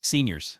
Seniors,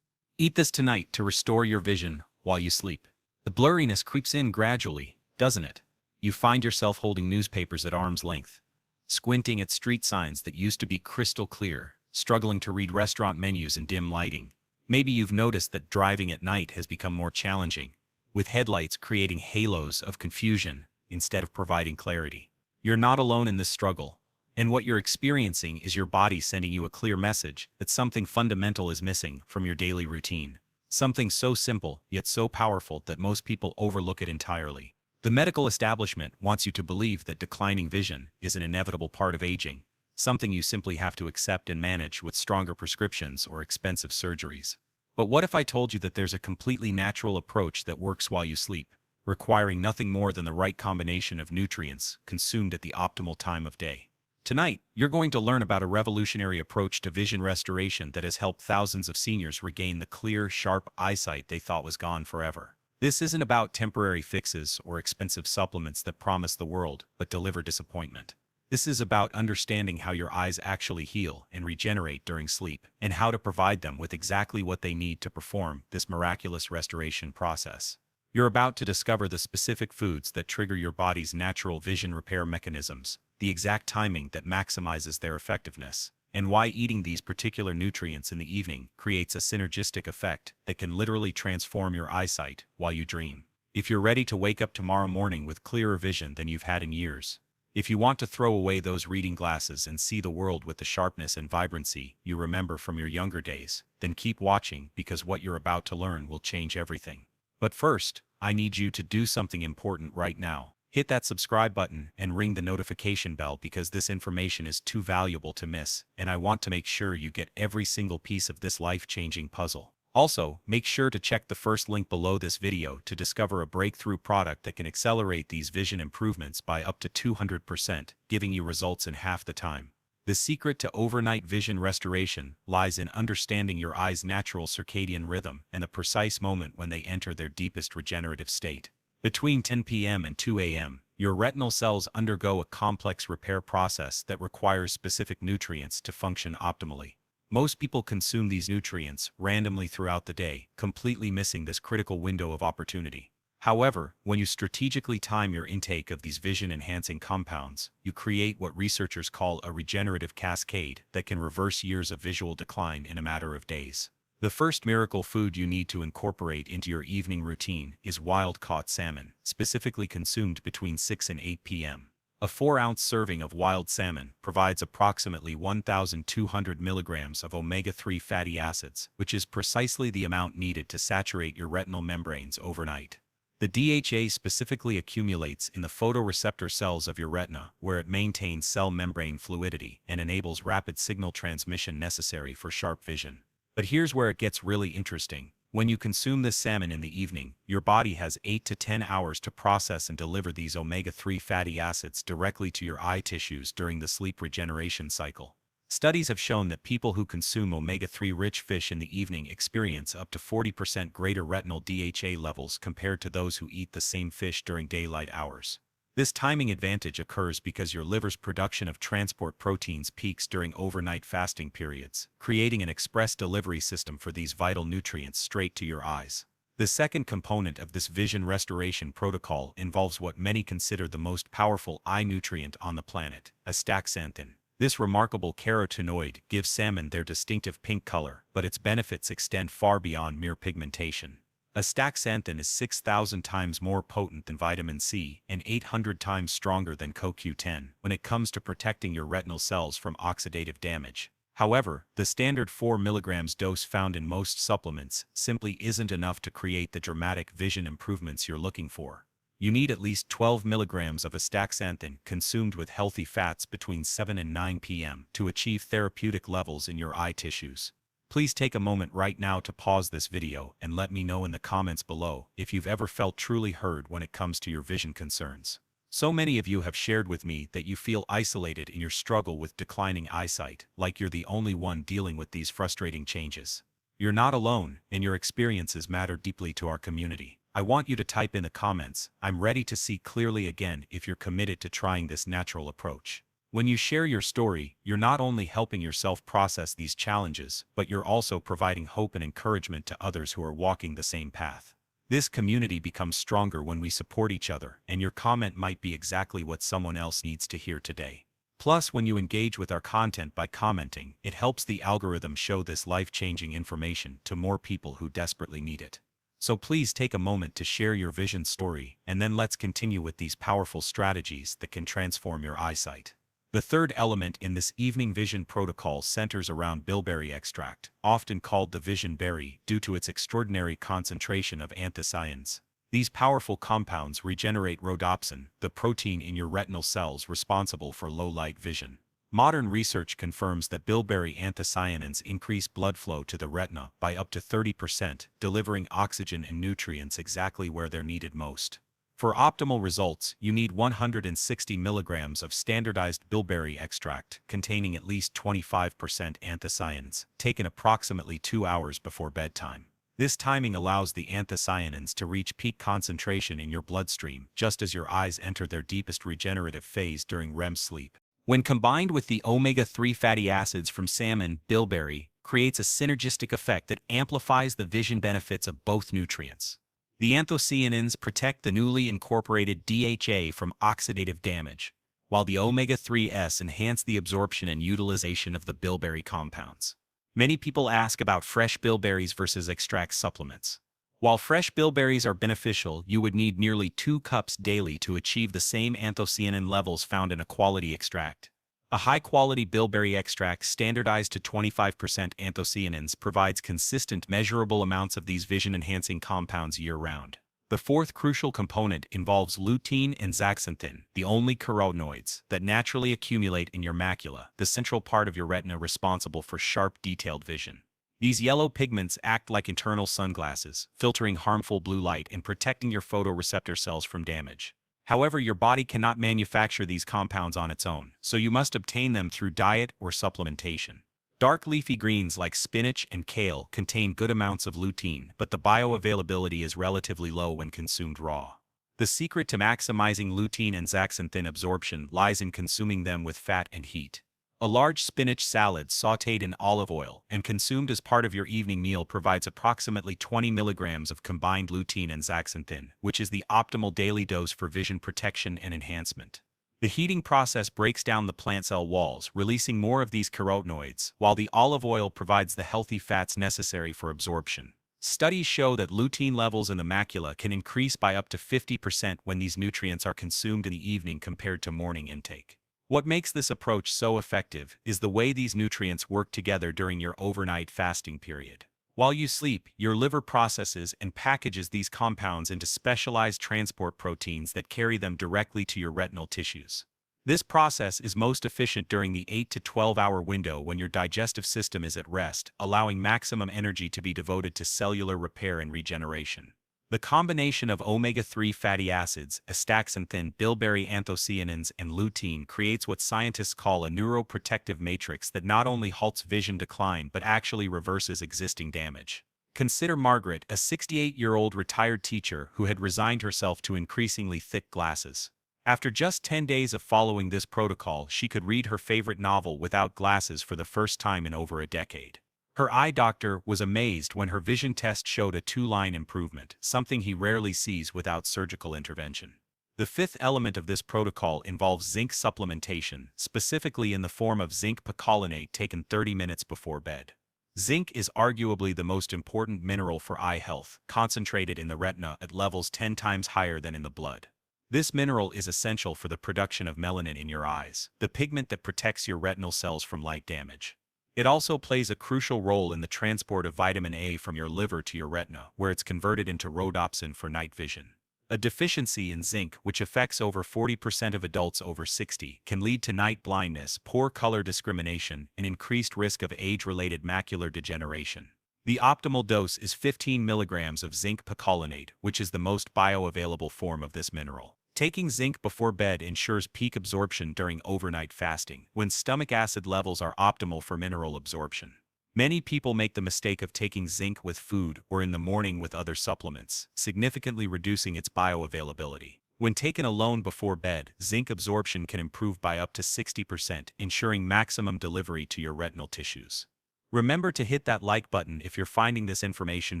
eat this tonight to restore your vision while you sleep. The blurriness creeps in gradually, doesn't it? You find yourself holding newspapers at arm's length, squinting at street signs that used to be crystal clear, struggling to read restaurant menus in dim lighting. Maybe you've noticed that driving at night has become more challenging, with headlights creating halos of confusion instead of providing clarity. You're not alone in this struggle, and what you're experiencing is your body sending you a clear message that something fundamental is missing from your daily routine. Something so simple, yet so powerful that most people overlook it entirely. The medical establishment wants you to believe that declining vision is an inevitable part of aging, something you simply have to accept and manage with stronger prescriptions or expensive surgeries. But what if I told you that there's a completely natural approach that works while you sleep, requiring nothing more than the right combination of nutrients consumed at the optimal time of day? Tonight, you're going to learn about a revolutionary approach to vision restoration that has helped thousands of seniors regain the clear, sharp eyesight they thought was gone forever. This isn't about temporary fixes or expensive supplements that promise the world but deliver disappointment. This is about understanding how your eyes actually heal and regenerate during sleep, and how to provide them with exactly what they need to perform this miraculous restoration process. You're about to discover the specific foods that trigger your body's natural vision repair mechanisms, the exact timing that maximizes their effectiveness, and why eating these particular nutrients in the evening creates a synergistic effect that can literally transform your eyesight while you dream. If you're ready to wake up tomorrow morning with clearer vision than you've had in years, if you want to throw away those reading glasses and see the world with the sharpness and vibrancy you remember from your younger days, then keep watching, because what you're about to learn will change everything. But first, I need you to do something important right now. Hit that subscribe button and ring the notification bell, because this information is too valuable to miss, and I want to make sure you get every single piece of this life-changing puzzle. Also, make sure to check the first link below this video to discover a breakthrough product that can accelerate these vision improvements by up to 200%, giving you results in half the time. The secret to overnight vision restoration lies in understanding your eye's natural circadian rhythm and the precise moment when they enter their deepest regenerative state. Between 10 p.m. and 2 a.m., your retinal cells undergo a complex repair process that requires specific nutrients to function optimally. Most people consume these nutrients randomly throughout the day, completely missing this critical window of opportunity. However, when you strategically time your intake of these vision-enhancing compounds, you create what researchers call a regenerative cascade that can reverse years of visual decline in a matter of days. The first miracle food you need to incorporate into your evening routine is wild-caught salmon, specifically consumed between 6 and 8 p.m. A 4-ounce serving of wild salmon provides approximately 1,200 milligrams of omega-3 fatty acids, which is precisely the amount needed to saturate your retinal membranes overnight. The DHA specifically accumulates in the photoreceptor cells of your retina, where it maintains cell membrane fluidity and enables rapid signal transmission necessary for sharp vision. But here's where it gets really interesting. When you consume this salmon in the evening, your body has 8 to 10 hours to process and deliver these omega-3 fatty acids directly to your eye tissues during the sleep regeneration cycle. Studies have shown that people who consume omega-3 rich fish in the evening experience up to 40% greater retinal DHA levels compared to those who eat the same fish during daylight hours. This timing advantage occurs because your liver's production of transport proteins peaks during overnight fasting periods, creating an express delivery system for these vital nutrients straight to your eyes. The second component of this vision restoration protocol involves what many consider the most powerful eye nutrient on the planet, astaxanthin. This remarkable carotenoid gives salmon their distinctive pink color, but its benefits extend far beyond mere pigmentation. Astaxanthin is 6,000 times more potent than vitamin C and 800 times stronger than CoQ10 when it comes to protecting your retinal cells from oxidative damage. However, the standard 4 mg dose found in most supplements simply isn't enough to create the dramatic vision improvements you're looking for. You need at least 12 mg of astaxanthin consumed with healthy fats between 7 and 9 p.m. to achieve therapeutic levels in your eye tissues. Please take a moment right now to pause this video and let me know in the comments below if you've ever felt truly heard when it comes to your vision concerns. So many of you have shared with me that you feel isolated in your struggle with declining eyesight, like you're the only one dealing with these frustrating changes. You're not alone, and your experiences matter deeply to our community. I want you to type in the comments, "I'm ready to see clearly again," if you're committed to trying this natural approach. When you share your story, you're not only helping yourself process these challenges, but you're also providing hope and encouragement to others who are walking the same path. This community becomes stronger when we support each other, and your comment might be exactly what someone else needs to hear today. Plus, when you engage with our content by commenting, it helps the algorithm show this life-changing information to more people who desperately need it. So please take a moment to share your vision story, and then let's continue with these powerful strategies that can transform your eyesight. The third element in this evening vision protocol centers around bilberry extract, often called the vision berry due to its extraordinary concentration of anthocyanins. These powerful compounds regenerate rhodopsin, the protein in your retinal cells responsible for low-light vision. Modern research confirms that bilberry anthocyanins increase blood flow to the retina by up to 30%, delivering oxygen and nutrients exactly where they're needed most. For optimal results, you need 160 milligrams of standardized bilberry extract containing at least 25% anthocyanins, taken approximately 2 hours before bedtime. This timing allows the anthocyanins to reach peak concentration in your bloodstream just as your eyes enter their deepest regenerative phase during REM sleep. When combined with the omega-3 fatty acids from salmon, bilberry creates a synergistic effect that amplifies the vision benefits of both nutrients. The anthocyanins protect the newly incorporated DHA from oxidative damage, while the omega-3s enhance the absorption and utilization of the bilberry compounds. Many people ask about fresh bilberries versus extract supplements. While fresh bilberries are beneficial, you would need nearly 2 cups daily to achieve the same anthocyanin levels found in a quality extract. A high-quality bilberry extract standardized to 25% anthocyanins provides consistent measurable amounts of these vision-enhancing compounds year-round. The fourth crucial component involves lutein and zeaxanthin, the only carotenoids that naturally accumulate in your macula, the central part of your retina responsible for sharp, detailed vision. These yellow pigments act like internal sunglasses, filtering harmful blue light and protecting your photoreceptor cells from damage. However, your body cannot manufacture these compounds on its own, so you must obtain them through diet or supplementation. Dark leafy greens like spinach and kale contain good amounts of lutein, but the bioavailability is relatively low when consumed raw. The secret to maximizing lutein and zeaxanthin absorption lies in consuming them with fat and heat. A large spinach salad sautéed in olive oil and consumed as part of your evening meal provides approximately 20 milligrams of combined lutein and zeaxanthin, which is the optimal daily dose for vision protection and enhancement. The heating process breaks down the plant cell walls, releasing more of these carotenoids, while the olive oil provides the healthy fats necessary for absorption. Studies show that lutein levels in the macula can increase by up to 50% when these nutrients are consumed in the evening compared to morning intake. What makes this approach so effective is the way these nutrients work together during your overnight fasting period. While you sleep, your liver processes and packages these compounds into specialized transport proteins that carry them directly to your retinal tissues. This process is most efficient during the 8 to 12-hour window when your digestive system is at rest, allowing maximum energy to be devoted to cellular repair and regeneration. The combination of omega-3 fatty acids, astaxanthin, bilberry anthocyanins, and lutein creates what scientists call a neuroprotective matrix that not only halts vision decline but actually reverses existing damage. Consider Margaret, a 68-year-old retired teacher who had resigned herself to increasingly thick glasses. After just 10 days of following this protocol, she could read her favorite novel without glasses for the first time in over a decade. Her eye doctor was amazed when her vision test showed a 2-line improvement, something he rarely sees without surgical intervention. The fifth element of this protocol involves zinc supplementation, specifically in the form of zinc picolinate taken 30 minutes before bed. Zinc is arguably the most important mineral for eye health, concentrated in the retina at levels 10 times higher than in the blood. This mineral is essential for the production of melanin in your eyes, the pigment that protects your retinal cells from light damage. It also plays a crucial role in the transport of vitamin A from your liver to your retina, where it's converted into rhodopsin for night vision. A deficiency in zinc, which affects over 40% of adults over 60, can lead to night blindness, poor color discrimination, and increased risk of age-related macular degeneration. The optimal dose is 15 milligrams of zinc picolinate, which is the most bioavailable form of this mineral. Taking zinc before bed ensures peak absorption during overnight fasting, when stomach acid levels are optimal for mineral absorption. Many people make the mistake of taking zinc with food or in the morning with other supplements, significantly reducing its bioavailability. When taken alone before bed, zinc absorption can improve by up to 60%, ensuring maximum delivery to your retinal tissues. Remember to hit that like button if you're finding this information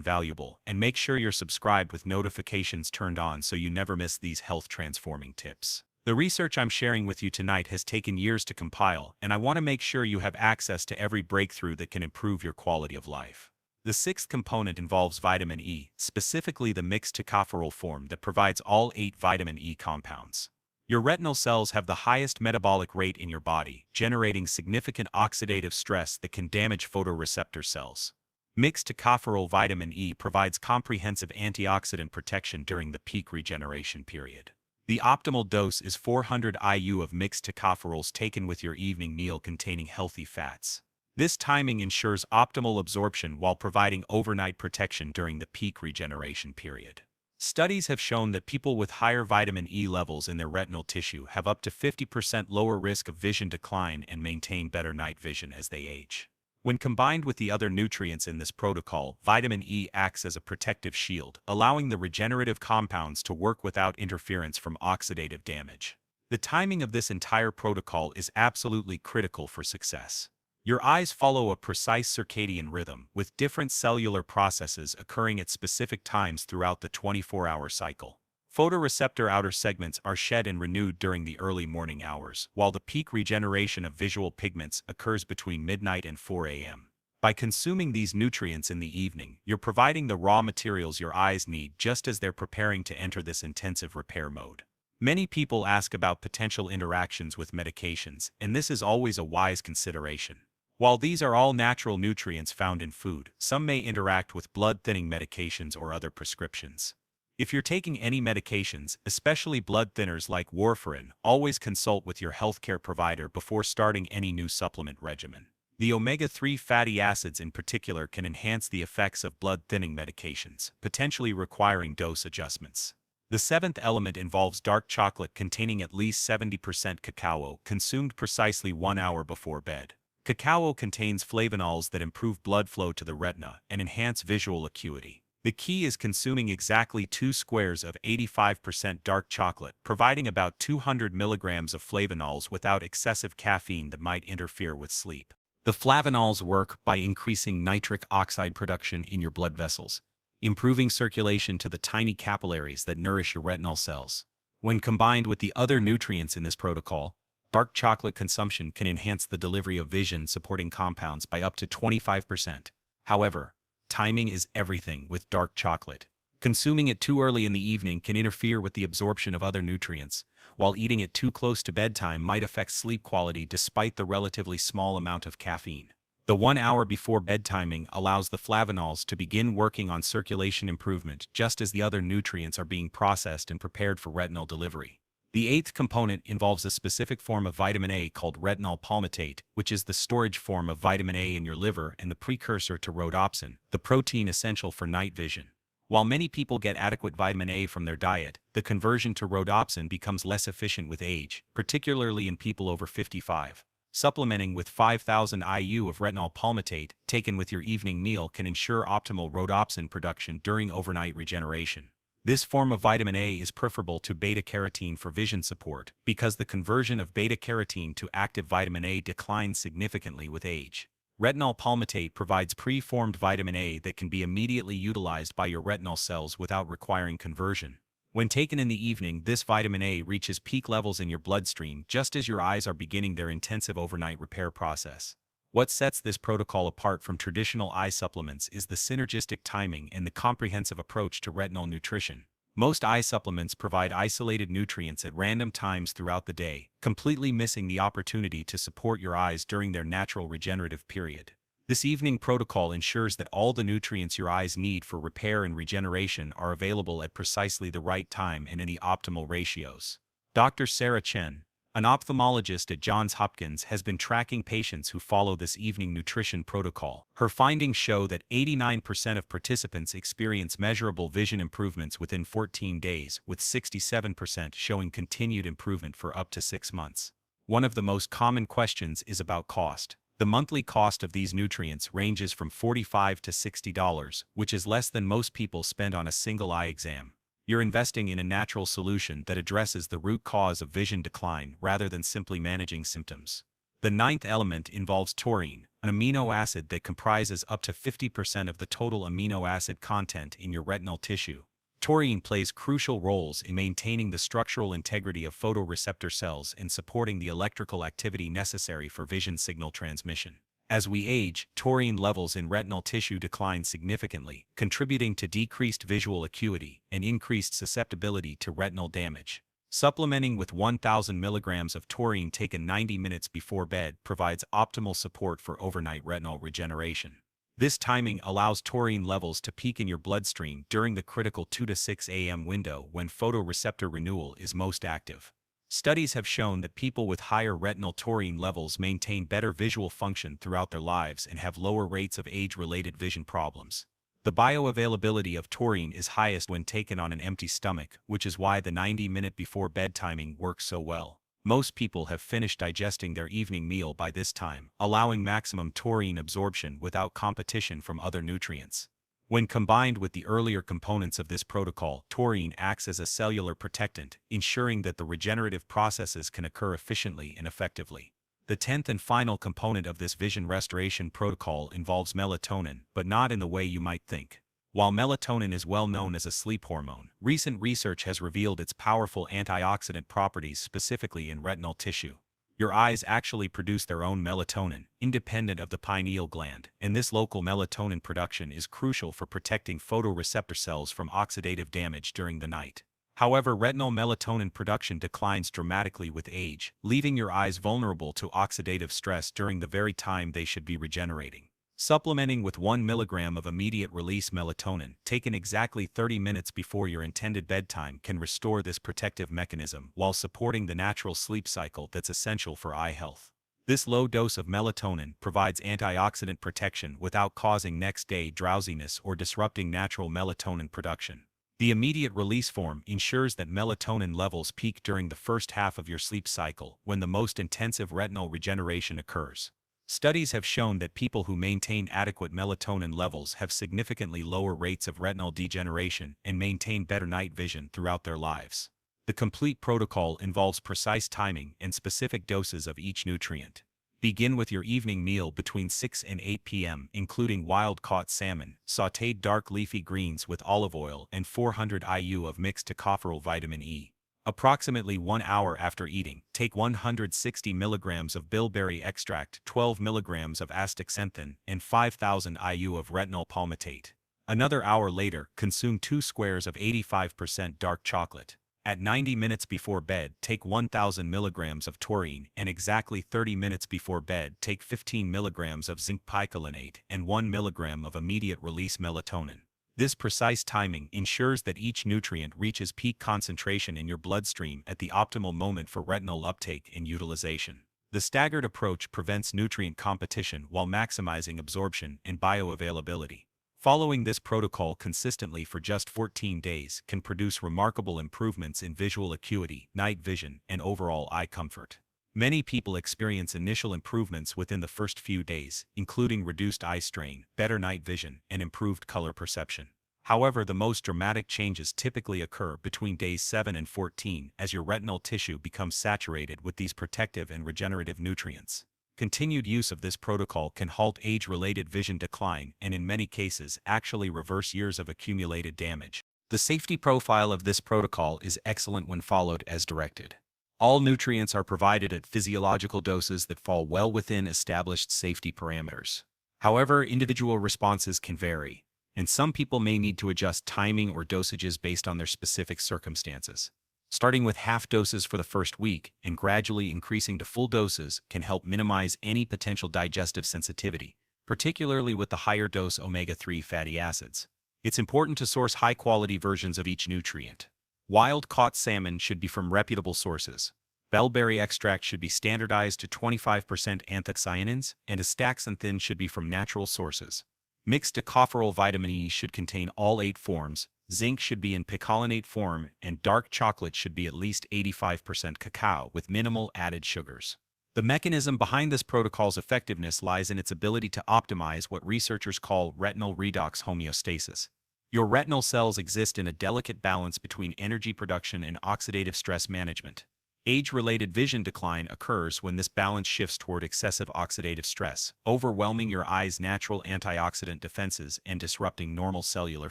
valuable, and make sure you're subscribed with notifications turned on so you never miss these health-transforming tips. The research I'm sharing with you tonight has taken years to compile, and I want to make sure you have access to every breakthrough that can improve your quality of life. The sixth component involves vitamin E, specifically the mixed tocopherol form that provides all 8 vitamin E compounds. Your retinal cells have the highest metabolic rate in your body, generating significant oxidative stress that can damage photoreceptor cells. Mixed tocopherol vitamin E provides comprehensive antioxidant protection during the peak regeneration period. The optimal dose is 400 IU of mixed tocopherols taken with your evening meal containing healthy fats. This timing ensures optimal absorption while providing overnight protection during the peak regeneration period. Studies have shown that people with higher vitamin E levels in their retinal tissue have up to 50% lower risk of vision decline and maintain better night vision as they age. When combined with the other nutrients in this protocol, vitamin E acts as a protective shield, allowing the regenerative compounds to work without interference from oxidative damage. The timing of this entire protocol is absolutely critical for success. Your eyes follow a precise circadian rhythm, with different cellular processes occurring at specific times throughout the 24-hour cycle. Photoreceptor outer segments are shed and renewed during the early morning hours, while the peak regeneration of visual pigments occurs between midnight and 4 a.m. By consuming these nutrients in the evening, you're providing the raw materials your eyes need just as they're preparing to enter this intensive repair mode. Many people ask about potential interactions with medications, and this is always a wise consideration. While these are all natural nutrients found in food, some may interact with blood-thinning medications or other prescriptions. If you're taking any medications, especially blood thinners like warfarin, always consult with your healthcare provider before starting any new supplement regimen. The omega-3 fatty acids in particular can enhance the effects of blood-thinning medications, potentially requiring dose adjustments. The seventh element involves dark chocolate containing at least 70% cacao, consumed precisely 1 hour before bed. Cacao contains flavonols that improve blood flow to the retina and enhance visual acuity. The key is consuming exactly 2 squares of 85% dark chocolate, providing about 200 milligrams of flavonols without excessive caffeine that might interfere with sleep. The flavonols work by increasing nitric oxide production in your blood vessels, improving circulation to the tiny capillaries that nourish your retinal cells. When combined with the other nutrients in this protocol, dark chocolate consumption can enhance the delivery of vision-supporting compounds by up to 25%. However, timing is everything with dark chocolate. Consuming it too early in the evening can interfere with the absorption of other nutrients, while eating it too close to bedtime might affect sleep quality despite the relatively small amount of caffeine. The 1 hour before bed timing allows the flavonols to begin working on circulation improvement just as the other nutrients are being processed and prepared for retinal delivery. The eighth component involves a specific form of vitamin A called retinal palmitate, which is the storage form of vitamin A in your liver and the precursor to rhodopsin, the protein essential for night vision. While many people get adequate vitamin A from their diet, the conversion to rhodopsin becomes less efficient with age, particularly in people over 55. Supplementing with 5,000 IU of retinal palmitate, taken with your evening meal, can ensure optimal rhodopsin production during overnight regeneration. This form of vitamin A is preferable to beta-carotene for vision support because the conversion of beta-carotene to active vitamin A declines significantly with age. Retinal palmitate provides pre-formed vitamin A that can be immediately utilized by your retinal cells without requiring conversion. When taken in the evening, this vitamin A reaches peak levels in your bloodstream just as your eyes are beginning their intensive overnight repair process. What sets this protocol apart from traditional eye supplements is the synergistic timing and the comprehensive approach to retinal nutrition. Most eye supplements provide isolated nutrients at random times throughout the day, completely missing the opportunity to support your eyes during their natural regenerative period. This evening protocol ensures that all the nutrients your eyes need for repair and regeneration are available at precisely the right time and in the optimal ratios. Dr. Sarah Chen, an ophthalmologist at Johns Hopkins, has been tracking patients who follow this evening nutrition protocol. Her findings show that 89% of participants experience measurable vision improvements within 14 days, with 67% showing continued improvement for up to 6 months. One of the most common questions is about cost. The monthly cost of these nutrients ranges from $45 to $60, which is less than most people spend on a single eye exam. You're investing in a natural solution that addresses the root cause of vision decline rather than simply managing symptoms. The ninth element involves taurine, an amino acid that comprises up to 50% of the total amino acid content in your retinal tissue. Taurine plays crucial roles in maintaining the structural integrity of photoreceptor cells and supporting the electrical activity necessary for vision signal transmission. As we age, taurine levels in retinal tissue decline significantly, contributing to decreased visual acuity and increased susceptibility to retinal damage. Supplementing with 1,000 milligrams of taurine taken 90 minutes before bed provides optimal support for overnight retinal regeneration. This timing allows taurine levels to peak in your bloodstream during the critical 2 to 6 a.m. window when photoreceptor renewal is most active. Studies have shown that people with higher retinal taurine levels maintain better visual function throughout their lives and have lower rates of age-related vision problems. The bioavailability of taurine is highest when taken on an empty stomach, which is why the 90-minute before bed timing works so well. Most people have finished digesting their evening meal by this time, allowing maximum taurine absorption without competition from other nutrients. When combined with the earlier components of this protocol, taurine acts as a cellular protectant, ensuring that the regenerative processes can occur efficiently and effectively. The 10th and final component of this vision restoration protocol involves melatonin, but not in the way you might think. While melatonin is well known as a sleep hormone, recent research has revealed its powerful antioxidant properties specifically in retinal tissue. Your eyes actually produce their own melatonin, independent of the pineal gland, and this local melatonin production is crucial for protecting photoreceptor cells from oxidative damage during the night. However, retinal melatonin production declines dramatically with age, leaving your eyes vulnerable to oxidative stress during the very time they should be regenerating. Supplementing with 1 milligram of immediate-release melatonin, taken exactly 30 minutes before your intended bedtime, can restore this protective mechanism while supporting the natural sleep cycle that's essential for eye health. This low dose of melatonin provides antioxidant protection without causing next-day drowsiness or disrupting natural melatonin production. The immediate-release form ensures that melatonin levels peak during the first half of your sleep cycle, when the most intensive retinal regeneration occurs. Studies have shown that people who maintain adequate melatonin levels have significantly lower rates of retinal degeneration and maintain better night vision throughout their lives. The complete protocol involves precise timing and specific doses of each nutrient. Begin with your evening meal between 6 and 8 p.m., including wild-caught salmon, sautéed dark leafy greens with olive oil, and 400 IU of mixed tocopherol vitamin E. Approximately 1 hour after eating, take 160 milligrams of bilberry extract, 12 milligrams of astaxanthin, and 5,000 IU of retinal palmitate. Another hour later, consume 2 squares of 85% dark chocolate. At 90 minutes before bed, take 1,000 milligrams of taurine, and exactly 30 minutes before bed, take 15 milligrams of zinc picolinate and 1 milligram of immediate-release melatonin. This precise timing ensures that each nutrient reaches peak concentration in your bloodstream at the optimal moment for retinal uptake and utilization. The staggered approach prevents nutrient competition while maximizing absorption and bioavailability. Following this protocol consistently for just 14 days can produce remarkable improvements in visual acuity, night vision, and overall eye comfort. Many people experience initial improvements within the first few days, including reduced eye strain, better night vision, and improved color perception. However, the most dramatic changes typically occur between days 7 and 14 as your retinal tissue becomes saturated with these protective and regenerative nutrients. Continued use of this protocol can halt age-related vision decline and in many cases actually reverse years of accumulated damage. The safety profile of this protocol is excellent when followed as directed. All nutrients are provided at physiological doses that fall well within established safety parameters. However, individual responses can vary, and some people may need to adjust timing or dosages based on their specific circumstances. Starting with half doses for the first week and gradually increasing to full doses can help minimize any potential digestive sensitivity, particularly with the higher dose omega-3 fatty acids. It's important to source high-quality versions of each nutrient. Wild-caught salmon should be from reputable sources. Bilberry extract should be standardized to 25% anthocyanins, and astaxanthin should be from natural sources. Mixed tocopherol vitamin E should contain all 8 forms, zinc should be in picolinate form, and dark chocolate should be at least 85% cacao with minimal added sugars. The mechanism behind this protocol's effectiveness lies in its ability to optimize what researchers call retinal redox homeostasis. Your retinal cells exist in a delicate balance between energy production and oxidative stress management. Age-related vision decline occurs when this balance shifts toward excessive oxidative stress, overwhelming your eye's natural antioxidant defenses and disrupting normal cellular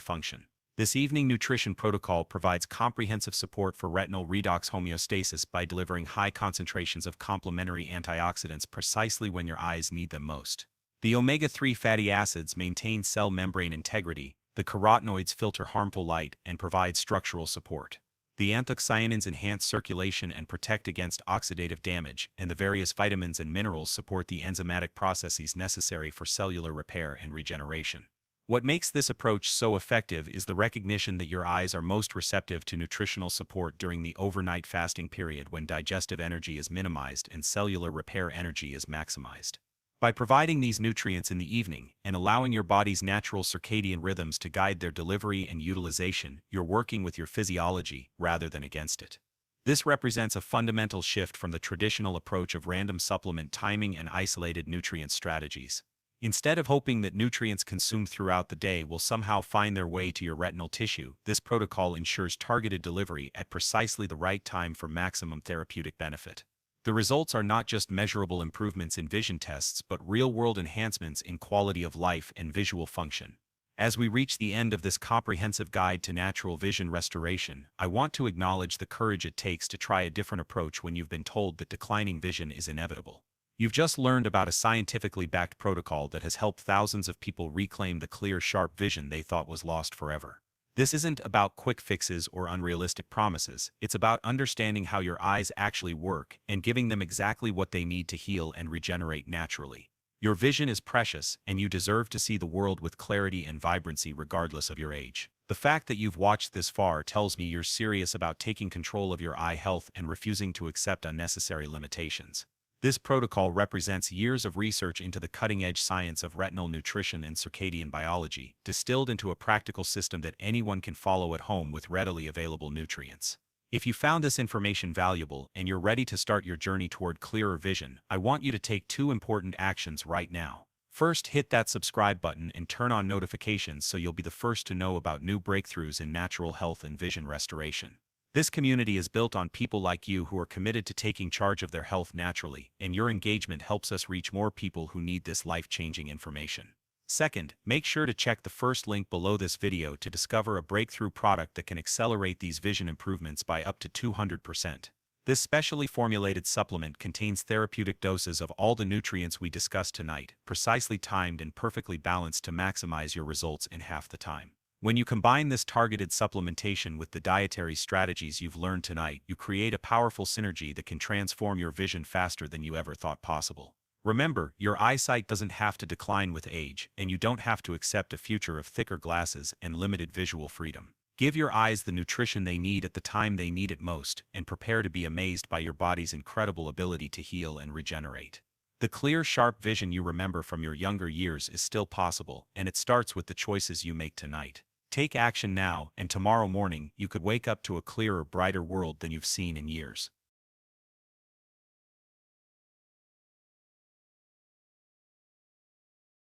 function. This evening nutrition protocol provides comprehensive support for retinal redox homeostasis by delivering high concentrations of complementary antioxidants precisely when your eyes need them most. The omega-3 fatty acids maintain cell membrane integrity, the carotenoids filter harmful light and provide structural support. The anthocyanins enhance circulation and protect against oxidative damage, and the various vitamins and minerals support the enzymatic processes necessary for cellular repair and regeneration. What makes this approach so effective is the recognition that your eyes are most receptive to nutritional support during the overnight fasting period when digestive energy is minimized and cellular repair energy is maximized. By providing these nutrients in the evening and allowing your body's natural circadian rhythms to guide their delivery and utilization, you're working with your physiology rather than against it. This represents a fundamental shift from the traditional approach of random supplement timing and isolated nutrient strategies. Instead of hoping that nutrients consumed throughout the day will somehow find their way to your retinal tissue, this protocol ensures targeted delivery at precisely the right time for maximum therapeutic benefit. The results are not just measurable improvements in vision tests but real-world enhancements in quality of life and visual function. As we reach the end of this comprehensive guide to natural vision restoration, I want to acknowledge the courage it takes to try a different approach when you've been told that declining vision is inevitable. You've just learned about a scientifically backed protocol that has helped thousands of people reclaim the clear, sharp vision they thought was lost forever. This isn't about quick fixes or unrealistic promises, it's about understanding how your eyes actually work and giving them exactly what they need to heal and regenerate naturally. Your vision is precious, and you deserve to see the world with clarity and vibrancy regardless of your age. The fact that you've watched this far tells me you're serious about taking control of your eye health and refusing to accept unnecessary limitations. This protocol represents years of research into the cutting-edge science of retinal nutrition and circadian biology, distilled into a practical system that anyone can follow at home with readily available nutrients. If you found this information valuable and you're ready to start your journey toward clearer vision, I want you to take two important actions right now. First, hit that subscribe button and turn on notifications so you'll be the first to know about new breakthroughs in natural health and vision restoration. This community is built on people like you who are committed to taking charge of their health naturally, and your engagement helps us reach more people who need this life-changing information. Second, make sure to check the first link below this video to discover a breakthrough product that can accelerate these vision improvements by up to 200%. This specially formulated supplement contains therapeutic doses of all the nutrients we discussed tonight, precisely timed and perfectly balanced to maximize your results in half the time. When you combine this targeted supplementation with the dietary strategies you've learned tonight, you create a powerful synergy that can transform your vision faster than you ever thought possible. Remember, your eyesight doesn't have to decline with age, and you don't have to accept a future of thicker glasses and limited visual freedom. Give your eyes the nutrition they need at the time they need it most, and prepare to be amazed by your body's incredible ability to heal and regenerate. The clear, sharp vision you remember from your younger years is still possible, and it starts with the choices you make tonight. Take action now, and tomorrow morning you could wake up to a clearer, brighter world than you've seen in years.